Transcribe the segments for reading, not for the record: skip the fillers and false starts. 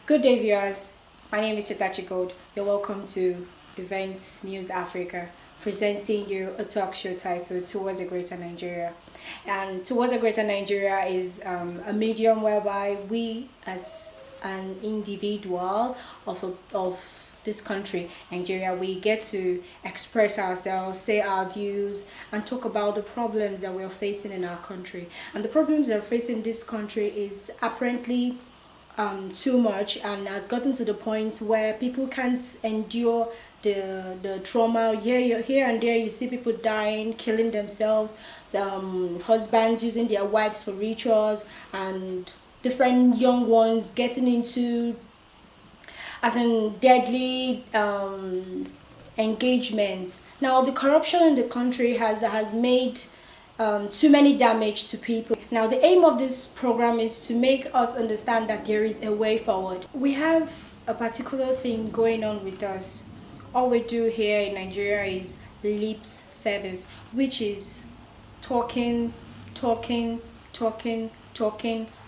Good day, viewers. My name is Chetachi Gold. You're welcome to Eventnews Africa, presenting you a talk show titled Towards a Greater Nigeria. And Towards a Greater Nigeria is a medium whereby we, as an individual of this country, Nigeria, we get to express ourselves, say our views, and talk about the problems that we're facing in our country. And the problems that are facing this country is apparently too much and has gotten to the point where people can't endure the trauma. Here and there you see people dying, killing themselves, husbands using their wives for rituals, and different young ones getting into as in deadly engagements. Now the corruption in the country has made too many damage to people. Now the aim of this program is to make us understand that there is a way forward. We have a particular thing going on with us. All we do here in Nigeria is lip service, which is talking,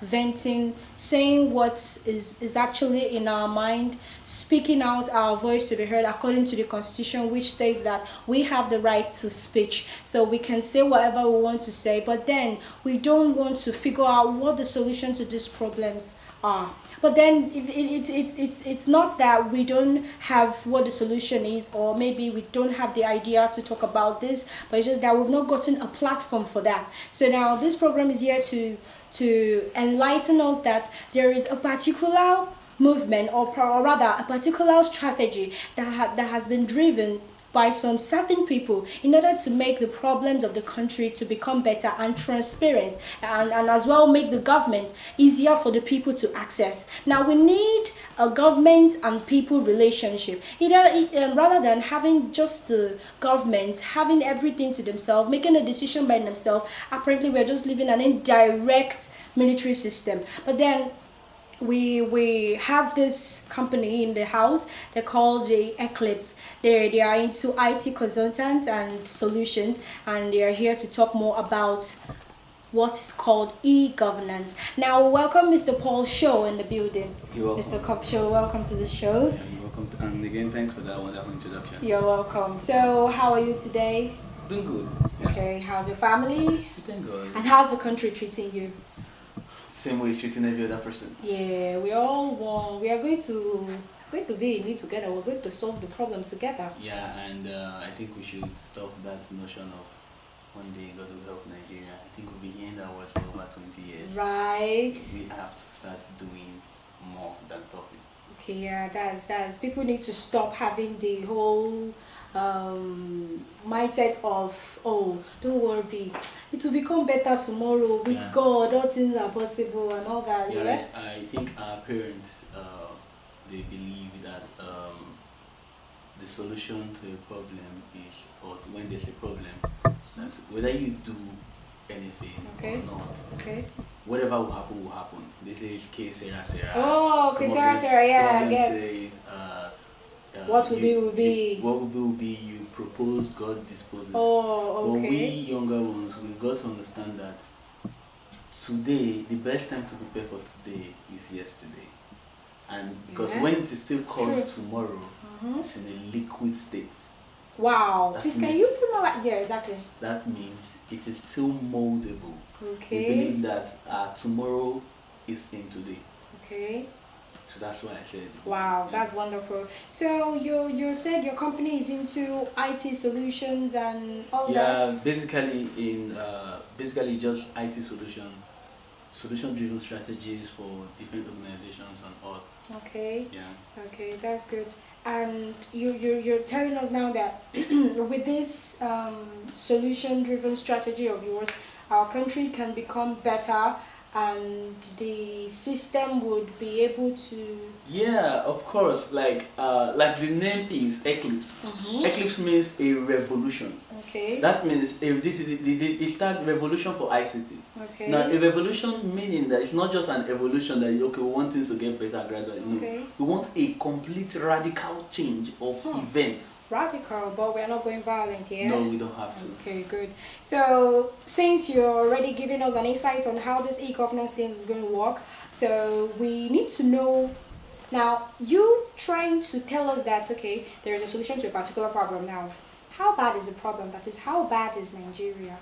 venting, saying what is actually in our mind, speaking out our voice to be heard according to the constitution, which states that we have the right to speech, so we can say whatever we want to say, but then we don't want to figure out what the solution to these problems are. But then it's not that we don't have what the solution is, or maybe we don't have the idea to talk about this, but it's just that we've not gotten a platform for that. So now this program is here to enlighten us that there is a particular movement, or rather a particular strategy that has been driven by some certain people in order to make the problems of the country to become better and transparent, and as well make the government easier for the people to access. Now we need a government and people relationship, rather than having just the government having everything to themselves, making a decision by themselves. Apparently we're just living an indirect military system. But then we have this company in the house. They're called the Eclipse. They are into IT consultants and solutions, and they are here to talk more about what is called e-governance. Now welcome Mr. Paul Shaw in the building. You're welcome. Mr. Cop Shaw, welcome to the show. Yeah, you're welcome and again thanks for that wonderful introduction. You're welcome. So how are you today? Doing good. Yeah. Okay, how's your family? Thank God. And how's the country treating you? Same way treating every other person. Yeah, we all want. We are going to be in it together. We're going to solve the problem together. Yeah, and I think we should stop that notion of one day God will help Nigeria. I think we'll be hearing that word for over 20 years. Right. We have to start doing more than talking. Okay, yeah, that's people need to stop having the whole mindset of, oh, don't worry, it will become better tomorrow with God, all things are possible and all that. Yeah, I think our parents they believe that the solution to a problem is, or when there's a problem, that whether you do anything or not, whatever will happen. This is K Sarah. Oh, okay, Sarah, yeah, I get. Says, what will be. What will be, you propose, God disposes. Oh, okay. But we younger ones, we've got to understand that today, the best time to prepare for today is yesterday. And because when it is still called tomorrow, it's in a liquid state. Wow. Please, can you put more like, yeah, exactly. That means it is still moldable. Okay. We believe that tomorrow is in today. Okay. So that's why I said. Wow, that's wonderful. So you said your company is into IT solutions and all that. Yeah, basically just IT solution-driven strategies for different organizations and all. Okay. Yeah. Okay, that's good. And you're telling us now that with this solution-driven strategy of yours, our country can become better, and the system would be able to. Yeah, of course. Like the name is Eclipse. Eclipse means a revolution. Okay. That means it's that revolution for ICT. Okay. Now, a revolution meaning that it's not just an evolution that we want things to get better gradually. Okay. No, we want a complete radical change of events. Radical, but we're not going violent here. No, we don't have to. Okay, good. So since you're already giving us an insight on how this e-governance thing is going to work, so we need to know Now, you trying to tell us that, okay, there is a solution to a particular problem. Now, how bad is the problem? That is, how bad is Nigeria?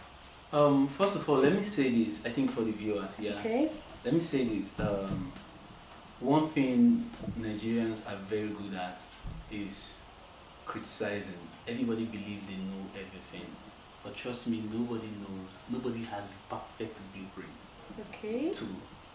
First of all, let me say this. I think for the viewers, yeah. Okay. Let me say this. One thing Nigerians are very good at is criticizing. Everybody believes they know everything, but trust me, nobody knows. Nobody has the perfect blueprint Okay. to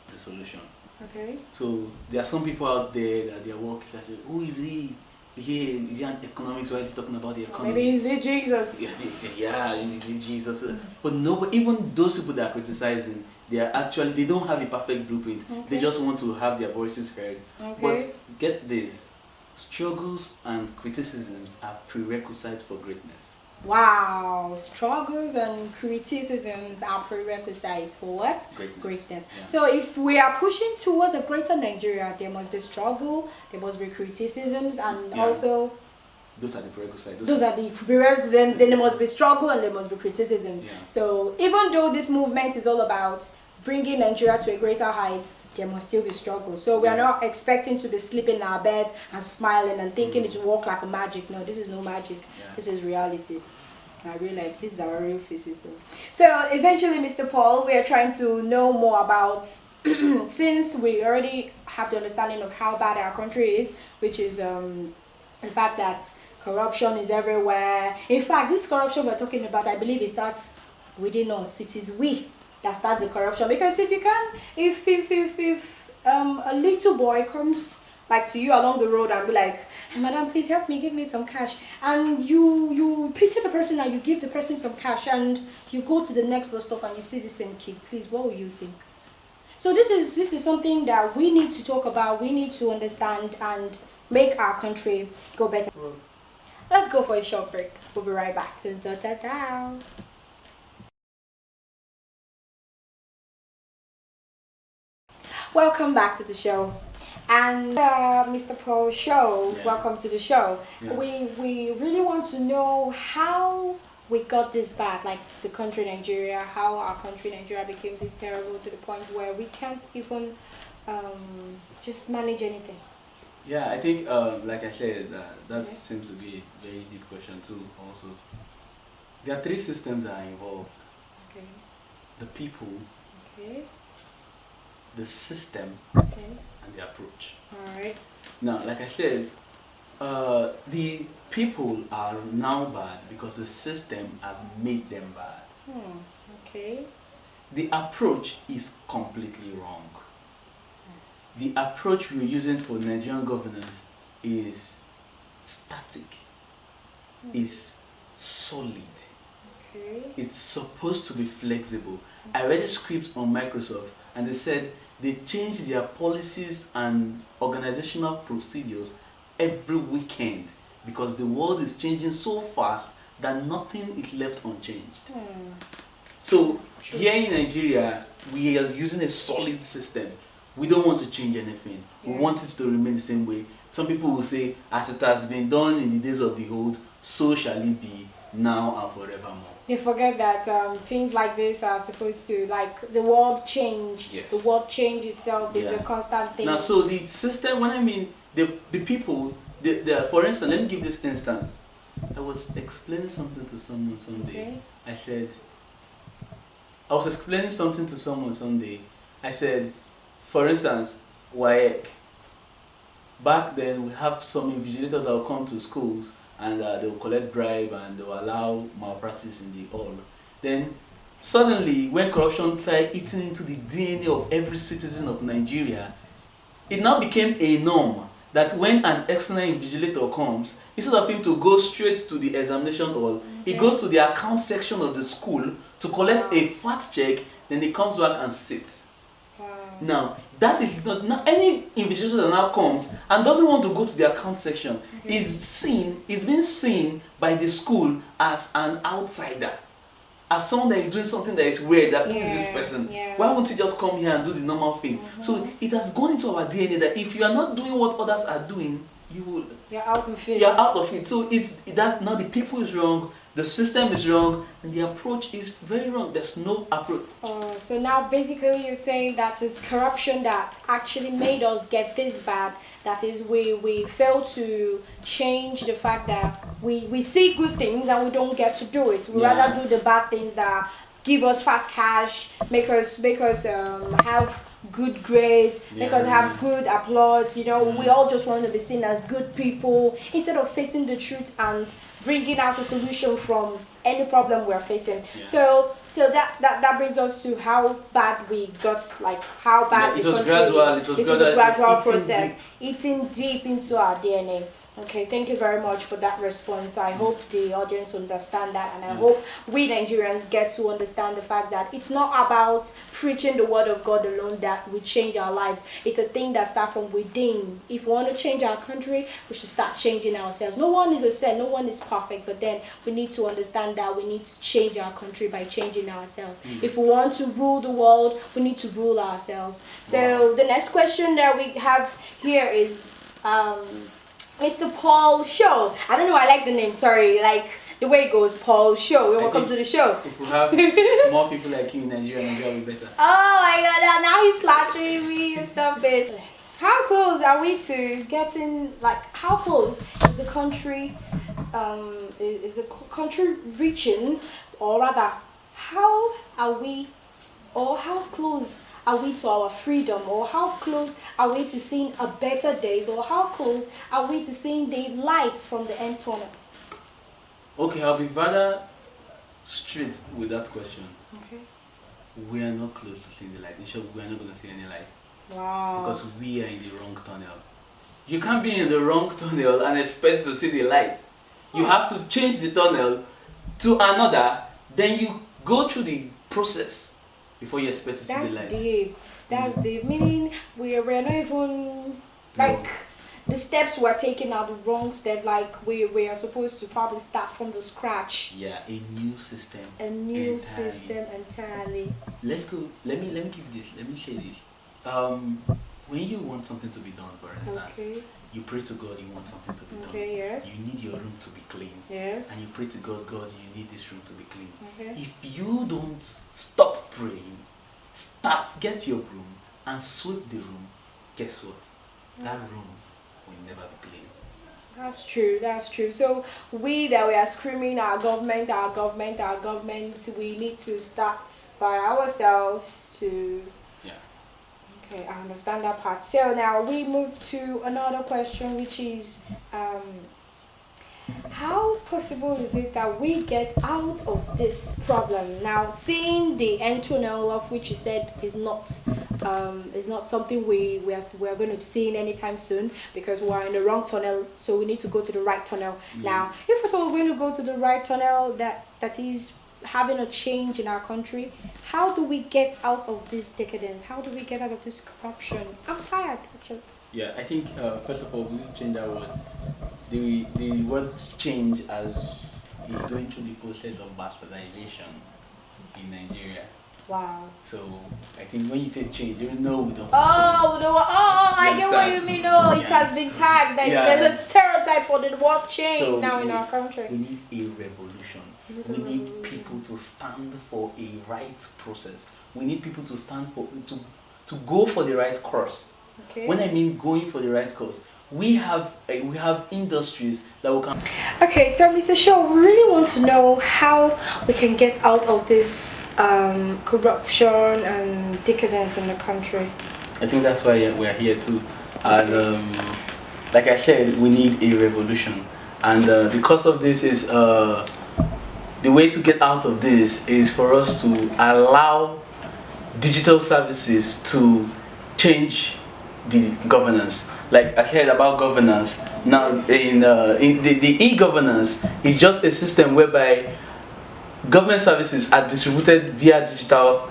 the solution. Okay. So there are some people out there that their work is actually, who is he? Is he an economics? Why is he talking about the economy? Maybe is it Jesus? Yeah, is it Jesus? But no, even those people that are criticizing, they don't have a perfect blueprint. Okay. They just want to have their voices heard. Okay. But get this, struggles and criticisms are prerequisites for greatness. Wow, struggles and criticisms are prerequisites for what? Greatness. Yeah. So if we are pushing towards a greater Nigeria, there must be struggle, there must be criticisms, and also those are the prerequisites. Those are the prerequisites. Then there must be struggle and there must be criticism. Yeah. So even though this movement is all about bringing Nigeria to a greater height, there must still be struggle. So we are not expecting to be sleeping in our beds and smiling and thinking it will work like a magic. No, this is no magic. Yeah. This is reality. Our real life. This is our real faces. So eventually, Mr. Paul, we are trying to know more about, since we already have the understanding of how bad our country is, which is the fact that corruption is everywhere. In fact, this corruption we're talking about, I believe it starts within us. It is we that start the corruption, because if you can, if a little boy comes like to you along the road and be like, hey, madam, please help me, give me some cash, and you pity the person and you give the person some cash, and you go to the next bus stop and you see the same kid, please, what will you think? So this is something that we need to talk about, we need to understand and make our country go better. Let's go for a short break. We'll be right back. Dun, dun, dun, dun. Welcome back to the show. And Mr. Paul Show, welcome to the show. Yeah. We really want to know how we got this bad, like the country Nigeria, how our country Nigeria became this terrible to the point where we can't even just manage anything. Yeah, I think, like I said, that seems to be a very deep question too. Also, there are three systems that are involved. Okay. The people. Okay. The system. Okay. And the approach. All right. Now, like I said, the people are now bad because the system has made them bad. Okay. The approach is completely wrong. The approach we're using for Nigerian governance is static, is solid. Okay. It's supposed to be flexible. I read a script on Microsoft and they said they change their policies and organizational procedures every weekend because the world is changing so fast that nothing is left unchanged. So here in Nigeria, we are using a solid system. We don't want to change anything. We want it to remain the same way. Some people will say, as it has been done in the days of the old, so shall it be now and forevermore. They forget that things like this are supposed to, like, the world change. Yes. The world change itself is a constant thing. Now, so the system, when I mean the people, for instance, let me give this instance. I was explaining something to someone someday. Okay. I was explaining something to someone someday. I said, for instance, back then we have some invigilators that will come to schools and they will collect bribe and they will allow malpractice in the hall. Then suddenly, when corruption started eating into the DNA of every citizen of Nigeria, it now became a norm that when an external invigilator comes, instead of him to go straight to the examination hall, he goes to the account section of the school to collect a fat check, then he comes back and sits. Now, that is not any invigilator that now comes and doesn't want to go to the account section is being seen by the school as an outsider, as someone that is doing something that is weird, that who is this person? Why won't he just come here and do the normal thing? So it has gone into our DNA that if you are not doing what others are doing, you're out of it. You're out of it. So that's now the people is wrong, the system is wrong and the approach is very wrong. There's no approach. So now basically you're saying that it's corruption that actually made us get this bad. That is, we fail to change the fact that we see good things and we don't get to do it. We rather do the bad things that give us fast cash, make us have good grades, make us have good applause. You know, we all just want to be seen as good people instead of facing the truth and bringing out a solution from any problem we're facing. So that brings us to how bad we got, like how bad it the was country. gradual. It was a gradual process, eating deep into our DNA. Okay, thank you very much for that response. I hope the audience understand that, and I hope we Nigerians get to understand the fact that it's not about preaching the word of God alone that we change our lives. It's a thing that starts from within. If we want to change our country, we should start changing ourselves. No one is a saint, no one is perfect, but then we need to understand that we need to change our country by changing ourselves. If we want to rule the world, we need to rule ourselves. So the next question that we have here is Mr. Paul Show. I don't know, I like the name, sorry, like the way it goes, Paul Show. Welcome to the show. If we have more people like you in Nigeria will be better. Oh my god, now he's flattering me and stuff. It. How close are we to getting, like, how close is the country, is the country reaching, or rather, how are we, or how close are we to our freedom, or how close are we to seeing a better day, or how close are we to seeing the lights from the end tunnel? Okay, I'll be rather straight with that question. Okay. We are not close to seeing the light. In short, we are not going to see any light. Wow. Because we are in the wrong tunnel. You can't be in the wrong tunnel and expect to see the light. You have to change the tunnel to another, then you go through the process before you expect to see the light. That's deep. That's deep. Meaning we're not even, like, the steps we're taking are the wrong steps. Like we are supposed to probably start from the scratch. Yeah, a new system. A new system entirely. Let's go. Let me give this. Let me say this. When you want something to be done, for instance, you pray to God. You want something to be done. Yeah. You need your room to be clean. Yes. And you pray to God. God, you need this room to be clean. Okay. If you don't stop praying, get your broom and sweep the room. Guess what? That room will never be clean. That's true, that's true. So we are screaming our government, we need to start by ourselves to... Yeah. Okay, I understand that part. So now we move to another question, which is how possible is it that we get out of this problem? Now, seeing the end tunnel, of which you said is not something we are going to be seeing anytime soon, because we're in the wrong tunnel, so we need to go to the right tunnel. Now, if at all we're going to go to the right tunnel, that is having a change in our country, how do we get out of this decadence? How do we get out of this corruption? I'm tired, actually. Yeah, I think first of all we need to change that word. The word change as is going through the process of bastardization in Nigeria. Wow. So I think when you say change, you know we don't. I get what you mean. No, it has been tagged. There's a stereotype for the word change now in our country. We need a revolution. We need people to stand for a right process. We need people to stand for to go for the right course. Okay. When I mean going for the right course, we have industries that we can. Okay, so Mr. Shaw, we really want to know how we can get out of this corruption and decadence in the country. I think that's why we're here too, and like I said, we need a revolution, and because of this is the way to get out of this is for us to allow digital services to change the governance. Like I said about governance, now in the e-governance is just a system whereby government services are distributed via digital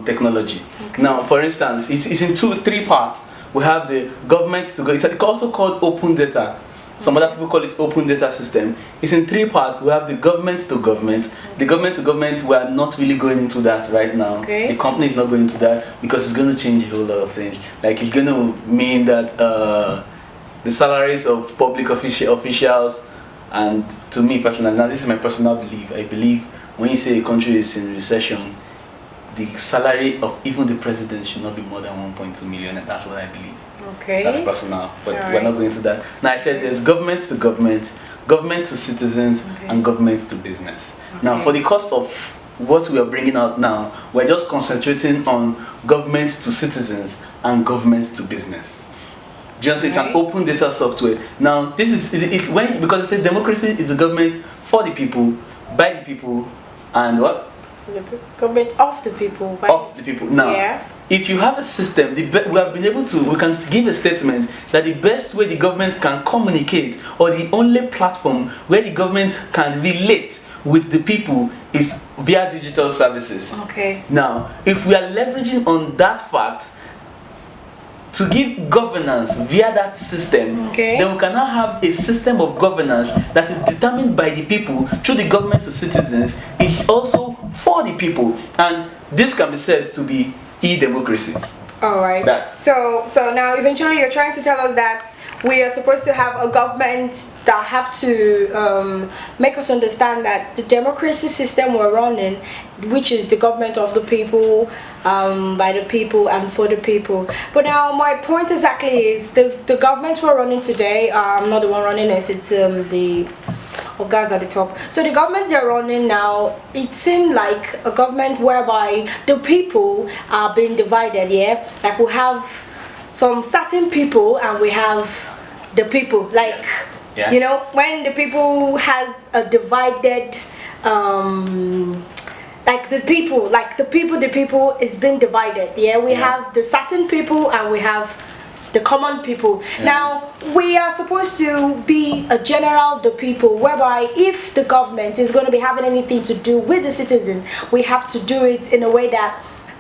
technology. Okay. Now, for instance, it's in three parts. We have the government to go. It's also called open data. Some other people call it open data system. It's in three parts. We have the government to government. The government to government, we are not really going into that right now. Okay. The company is not going into that because it's going to change a whole lot of things. Like it's going to mean that the salaries of public officials And to me personally, now this is my personal belief, I believe when you say a country is in recession, the salary of even the president should not be more than 1.2 million, and that's what I believe. Okay. That's personal, but All we're right. not going into that. Now I said there's government to government, government to citizens, Okay. and government to business. Okay. Now for the cost of what we are bringing out now, we're just concentrating on government to citizens and government to business. Just it's an Right. open data software. Now this is it when because it says democracy is the government for the people, by the people, and what? The government of the people. Right? Of the people. Now, Yeah. if you have a system, we have been able to, we can give a statement that the best way the government can communicate, or the only platform where the government can relate with the people is via digital services. Okay. Now, if we are leveraging on that fact to give governance via that system, Okay. then we can now have a system of governance that is determined by the people through the government to citizens. It's also for the people, and this can be said to be e-democracy. All right. That. So now eventually you're trying to tell us that we are supposed to have a government that have to make us understand that the democracy system we're running, which is the government of the people, by the people and for the people. But now my point exactly is the government we're running today, I'm not the one running it, it's the guys at the top. So the government they're running now, it seemed like a government whereby the people are being divided, yeah? Like we have some certain people and we have the people, like Yeah. you know, when the people have a divided like the people is being divided, yeah? We Yeah. have the certain people and we have the common people. Yeah. Now we are supposed to be a general the people, whereby if the government is going to be having anything to do with the citizen, we have to do it in a way that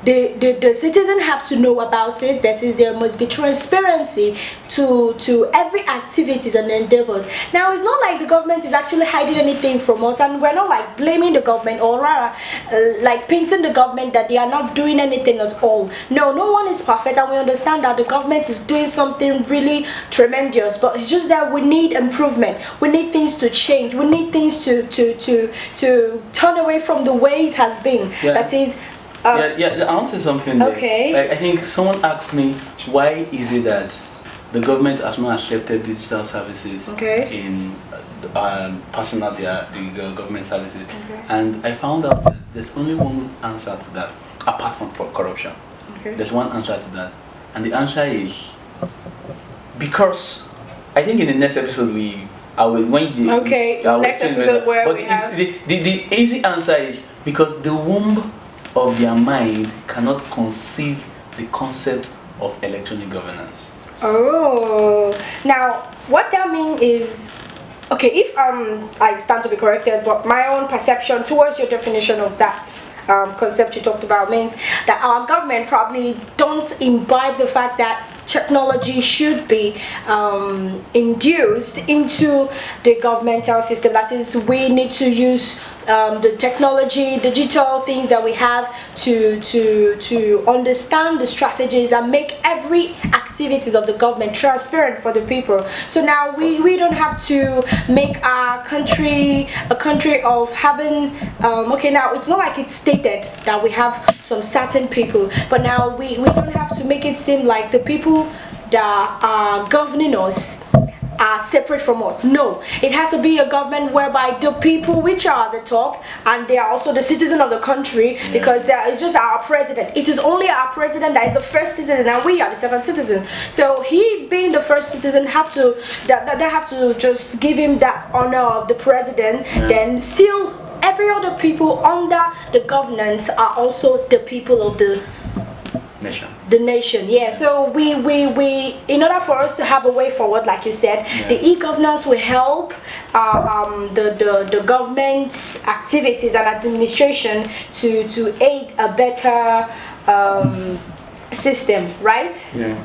the citizen have to know about it. That is, there must be transparency to every activities and endeavors. Now it's not like the government is actually hiding anything from us, and we're not like blaming the government or rather like painting the government that they are not doing anything at all. No one is perfect, and we understand that the government is doing something really tremendous, but it's just that we need improvement, we need things to change, we need things to turn away from the way it has been. Yeah. That is I want to say something there. Okay. Like, I think someone asked me, why is it that the government has not accepted digital services Okay. in passing out the government services? Okay. And I found out that there's only one answer to that, apart from corruption. Okay. There's one answer to that, and the answer is because I think in the next episode I will next episode where but we have the easy answer is because the womb of their mind cannot conceive the concept of electronic governance. Oh, now what that means is, okay, if I stand to be corrected, but my own perception towards your definition of that concept you talked about means that our government probably don't imbibe the fact that technology should be induced into the governmental system. That is, we need to use the technology, digital things that we have to understand the strategies and make every activities of the government transparent for the people. So now we don't have to make our country a country of having okay, now it's not like it's stated that we have some certain people, but now we don't have to make it seem like the people that are governing us are separate from us. No, it has to be a government whereby the people which are at the top, and they are also the citizen of the country, because it's just our president. It is only our president that is the first citizen, and we are the second citizen. So he being the first citizen have to just give him that honor of the president. Then still every other people under the governance are also the people of the nation. Yeah. So we in order for us to have a way forward, like you said, the e-governance will help the government's activities and administration to aid a better system, right? Yeah.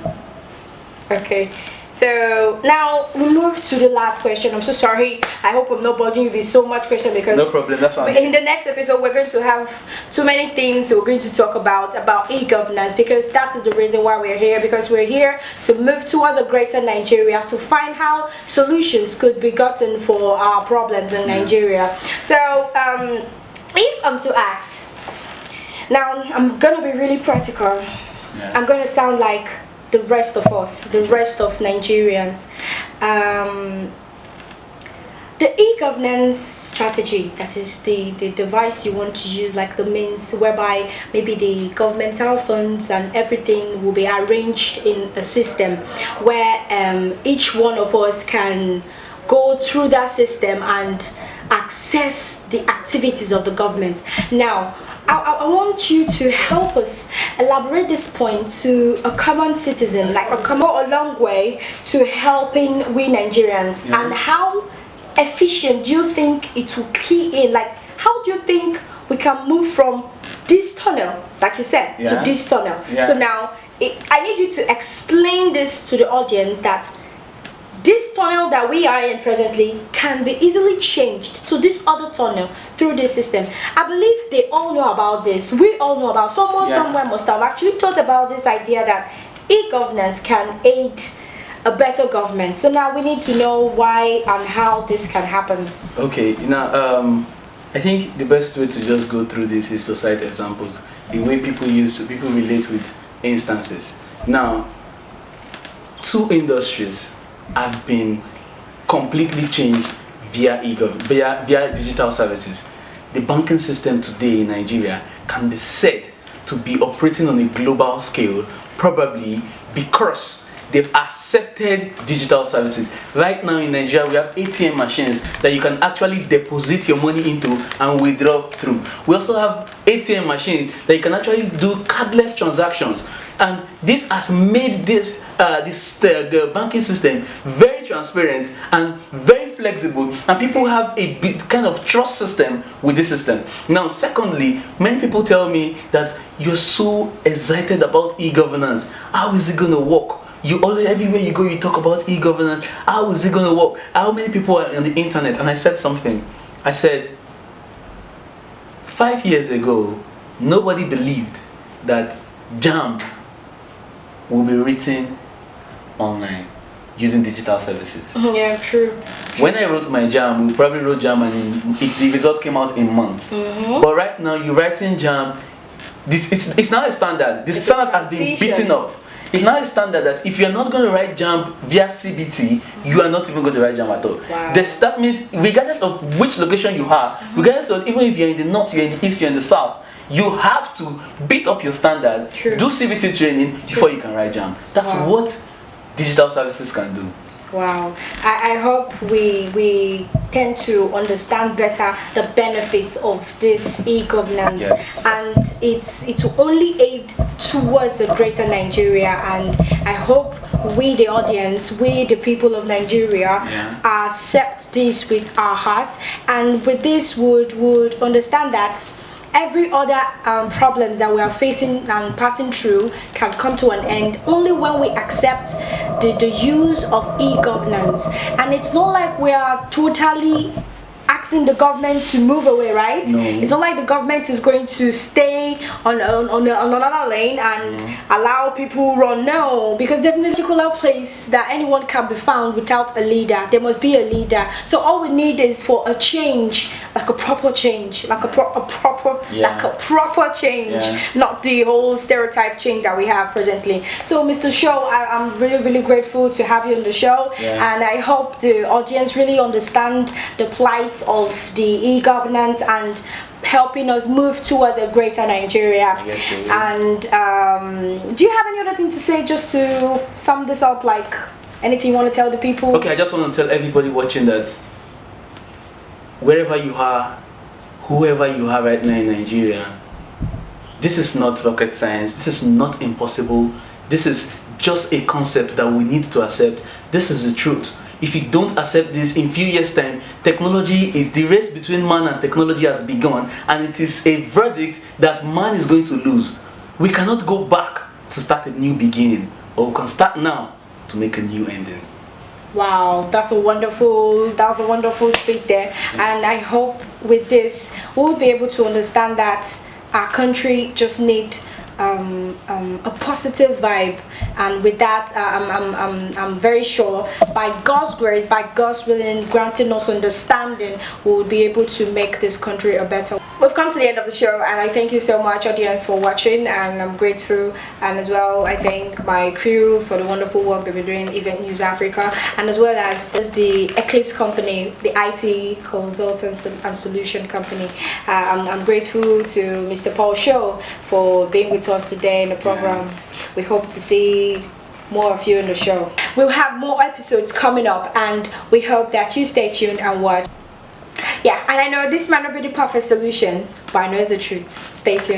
Okay. So now we move to the last question. I'm so sorry. I hope I'm not bothering you with so much question, because no problem. That's fine. in the next episode we're going to have too many things we're going to talk about e-governance, because that is the reason why we're here, because we're here to move towards a greater Nigeria, to find how solutions could be gotten for our problems in Nigeria. So if I'm to ask, now I'm gonna be really practical. I'm gonna sound like the rest of us, the rest of Nigerians. The e-governance strategy, that is the device you want to use, like the means whereby maybe the governmental funds and everything will be arranged in a system where each one of us can go through that system and access the activities of the government. Now, I want you to help us elaborate this point to a common citizen, like a long way to helping we Nigerians. And how efficient do you think it will key in? Like, how do you think we can move from this tunnel, like you said, to this tunnel? So now, I need you to explain this to the audience, that this tunnel that we are in presently can be easily changed to this other tunnel through this system. I believe they all know about this. We all know about, someone somewhere must have actually thought about this idea that e-governance can aid a better government. So now we need to know why and how this can happen. Okay, now I think the best way to just go through this is to cite examples, the way people relate with instances. Now, two industries have been completely changed via digital services. The banking system today in Nigeria can be said to be operating on a global scale, probably because they've accepted digital services. Right now in Nigeria, we have ATM machines that you can actually deposit your money into and withdraw through. We also have ATM machines that you can actually do cardless transactions. And this has made the banking system very transparent and very flexible, and people have a bit kind of trust system with this system. Now, secondly, many people tell me that you're so excited about e-governance. How is it going to work? Everywhere you go, you talk about e-governance. How is it going to work? How many people are on the internet? And I said something. I said, 5 years ago, nobody believed that JAMB will be written online using digital services. Yeah, true. When I wrote my JAMB, we probably wrote JAMB and the result came out in months. But right now, you're writing JAMB. It's now a standard. The standard has been beaten up. It's now a standard that if you're not going to write JAMB via CBT, you are not even going to write JAMB at all. Wow. That means regardless of which location you are, regardless of even if you're in the north, you're in the east, you're in the south, you have to beat up your standard, do CBT training before you can write JAMB. That's what digital services can do. Wow. I hope we tend to understand better the benefits of this e-governance, and it will only aid towards a greater Nigeria. And I hope we, the audience, we, the people of Nigeria, accept this with our hearts, and with this would understand that every other problems that we are facing and passing through can come to an end only when we accept the use of e-governance. And it's not like we are totally asking the government to move away, right? No. It's not like the government is going to stay on another lane and allow people run. No, because definitely a particular place that anyone can be found without a leader. There must be a leader. So all we need is for a change, like a proper change, like a proper change, not the whole stereotype change that we have presently. So Mr. Show, I'm really grateful to have you on the show, and I hope the audience really understand the plight of the e-governance and helping us move towards a greater Nigeria. And do you have any other thing to say, just to sum this up, like anything you want to tell the people? Okay, I just want to tell everybody watching that wherever you are, whoever you are right now in Nigeria, this is not rocket science, this is not impossible, this is just a concept that we need to accept. This is the truth. If you don't accept this, in few years time, technology is, the race between man and technology has begun, and it is a verdict that man is going to lose. We cannot go back to start a new beginning, or we can start now to to make a new ending. Wow, that's a wonderful speech there. And I hope with this we'll be able to understand that our country just need a positive vibe, and with that I'm very sure by God's grace, by God's willing, granting us understanding, we will be able to make this country a better. We've come to the end of the show, and I thank you so much, audience, for watching, and I'm grateful. And as well, I thank my crew for the wonderful work they've been doing, Eventnews Africa, and as well as the Eclipse company, the IT consultants and solution company. I'm grateful to Mr. Paul Show for being with us today in the program. We hope to see more of you in the show. We'll have more episodes coming up, and we hope that you stay tuned and watch. Yeah, and I know this might not be the perfect solution, but I know it's the truth. Stay tuned.